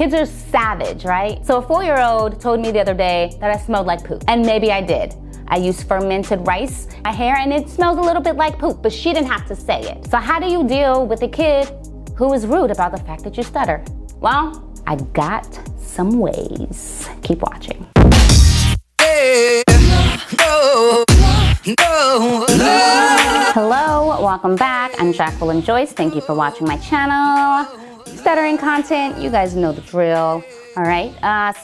Kids are savage, right? So a 4-year-old told me the other day that I smelled like poop, and maybe I did. I used fermented rice in my hair and it smells a little bit like poop, but she didn't have to say it. So how do you deal with a kid who is rude about the fact that you stutter? Well, I got some ways. Keep watching. Hello, welcome back. I'm Jacqueline Joyce. Thank you for watching my channel. Stuttering content, you guys know the drill. All right,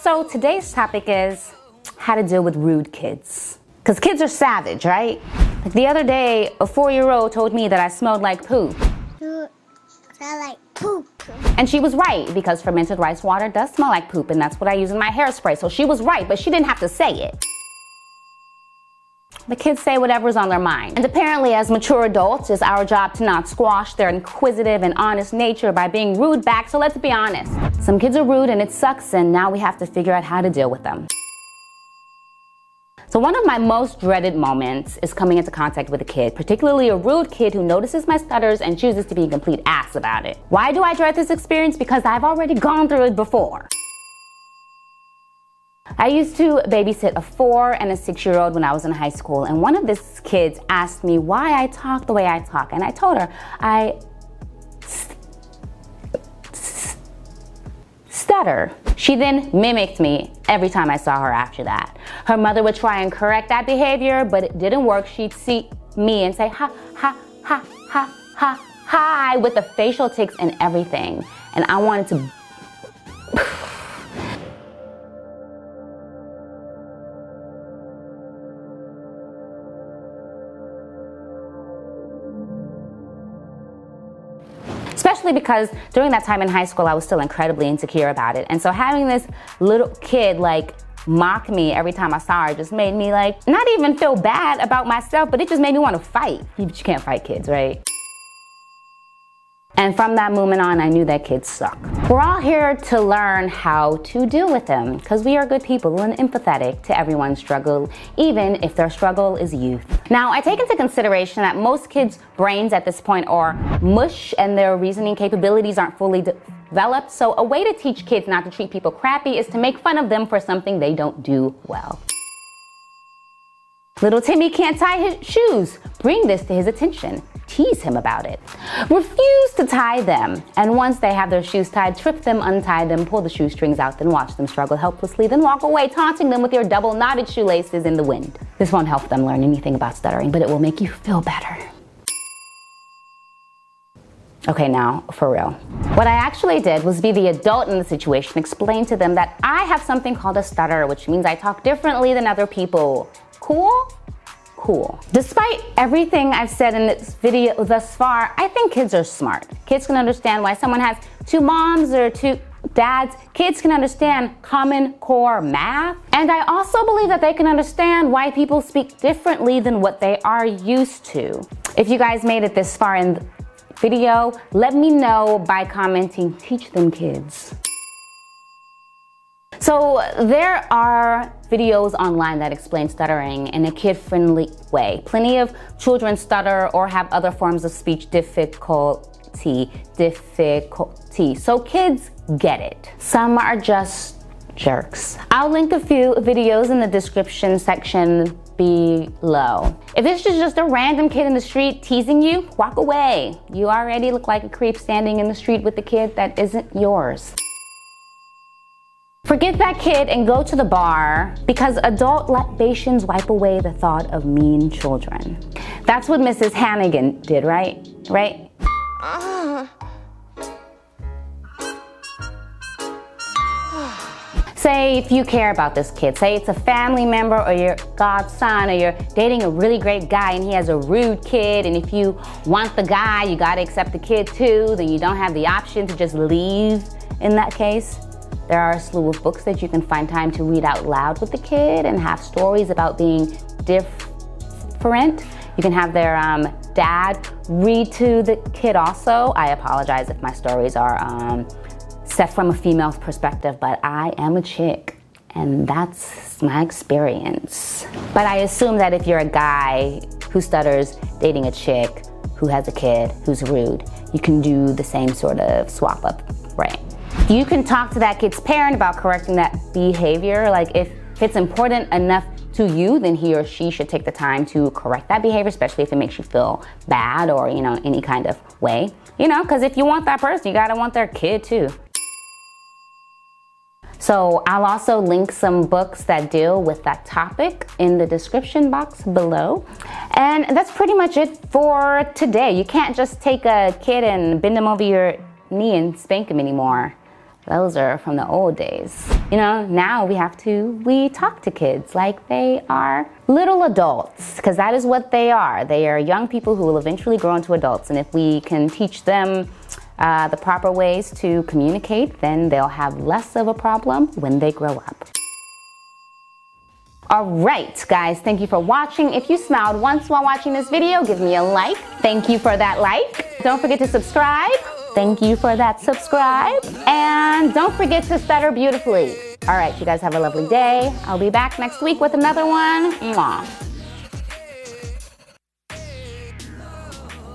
so today's topic is how to deal with rude kids. Because kids are savage, right? Like the other day, a 4-year-old told me that I smelled like poop. You smell like poop. And she was right, because fermented rice water does smell like poop, and that's what I use in my hairspray. So she was right, but she didn't have to say it. The kids say whatever's on their mind. And apparently, as mature adults, it's our job to not squash their inquisitive and honest nature by being rude back. So let's be honest. Some kids are rude and it sucks, and now we have to figure out how to deal with them. So one of my most dreaded moments is coming into contact with a kid, particularly a rude kid who notices my stutters and chooses to be a complete ass about it. Why do I dread this experience? Because I've already gone through it before. I used to babysit a 4- and a 6-year-old when I was in high school, and one of these kids asked me why I talk the way I talk, and I told her I stutter. She then mimicked me every time I saw her after that. Her mother would try and correct that behavior, but it didn't work. She'd see me and say, ha, ha, ha, ha, ha, hi, with the facial tics and everything. And I wanted to... Especially because during that time in high school, I was still incredibly insecure about it. And so having this little kid like mock me every time I saw her just made me like, not even feel bad about myself, but it just made me want to fight. You can't fight kids, right? And from that moment on, I knew that kids suck. We're all here to learn how to deal with them, because we are good people and empathetic to everyone's struggle, even if their struggle is youth. Now, I take into consideration that most kids' brains at this point are mush and their reasoning capabilities aren't fully developed. So a way to teach kids not to treat people crappy is to make fun of them for something they don't do well. Little Timmy can't tie his shoes. Bring this to his attention. Tease him about it. Refuse to tie them. And once they have their shoes tied, trip them, untie them, pull the shoestrings out, then watch them struggle helplessly, then walk away, taunting them with your double knotted shoelaces in the wind. This won't help them learn anything about stuttering, but it will make you feel better. Okay, now, for real. What I actually did was be the adult in the situation, explain to them that I have something called a stutter, which means I talk differently than other people. Cool? Cool. Despite everything I've said in this video thus far, I think kids are smart. Kids can understand why someone has 2 moms or 2 dads. Kids can understand Common Core math. And I also believe that they can understand why people speak differently than what they are used to. If you guys made it this far in the video, let me know by commenting, teach them kids. So there are videos online that explain stuttering in a kid-friendly way. Plenty of children stutter or have other forms of speech difficulty. So kids get it. Some are just jerks. I'll link a few videos in the description section below. If this is just a random kid in the street teasing you, walk away. You already look like a creep standing in the street with a kid that isn't yours. Forget that kid and go to the bar, because adult libations wipe away the thought of mean children. That's what Mrs. Hannigan did, right? Right? Say if you care about this kid, say it's a family member or your godson, or you're dating a really great guy and he has a rude kid, and if you want the guy, you gotta accept the kid too, then you don't have the option to just leave in that case. There are a slew of books that you can find time to read out loud with the kid and have stories about being different. You can have their dad read to the kid also. I apologize if my stories are set from a female's perspective, but I am a chick and that's my experience. But I assume that if you're a guy who stutters dating a chick who has a kid who's rude, you can do the same sort of swap up, right? You can talk to that kid's parent about correcting that behavior. Like if it's important enough to you, then he or she should take the time to correct that behavior, especially if it makes you feel bad or, any kind of way. Because if you want that person, you gotta want their kid too. So I'll also link some books that deal with that topic in the description box below. And that's pretty much it for today. You can't just take a kid and bend him over your knee and spank him anymore. Those are from the old days. Now we talk to kids like they are little adults, because that is what they are. They are young people who will eventually grow into adults. And if we can teach them the proper ways to communicate, then they'll have less of a problem when they grow up. All right, guys, thank you for watching. If you smiled once while watching this video, give me a like. Thank you for that like. Don't forget to subscribe. Thank you for that subscribe. And don't forget to stutter beautifully. All right, you guys have a lovely day. I'll be back next week with another one. Mwah.